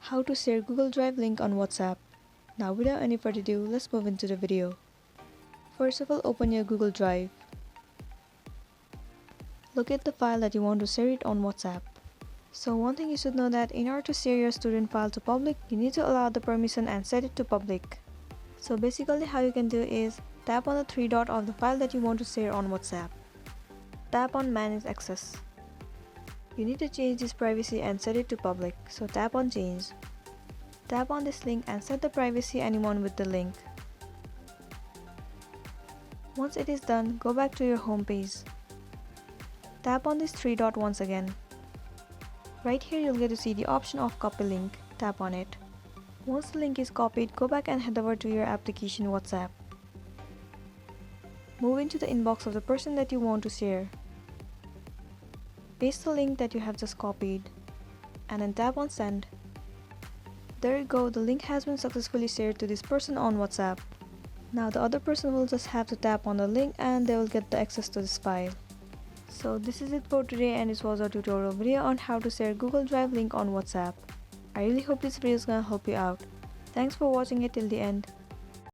How to share Google Drive link on WhatsApp. Now without any further ado, let's move into the video. First of all, open your Google Drive. Locate the file that you want to share it on WhatsApp. So one thing you should know that in order to share your student file to public, you need to allow the permission and set it to public. So basically how you can do is tap on the three dot of the file that you want to share on WhatsApp. Tap on Manage Access. You need to change this privacy and set it to public, so tap on Change. Tap on this link and set the privacy anyone with the link. Once it is done, go back to your home page. Tap on this three dot once again. Right here you'll get to see the option of copy link. Tap on it. Once the link is copied, go back and head over to your application WhatsApp. Move into the inbox of the person that you want to share. Paste the link that you have just copied and then tap on Send. There you go, the link has been successfully shared to this person on WhatsApp. Now the other person will just have to tap on the link and they will get the access to this file. So this is it for today, and this was our tutorial video on how to share Google Drive link on WhatsApp. I really hope this video is gonna help you out. Thanks for watching it till the end.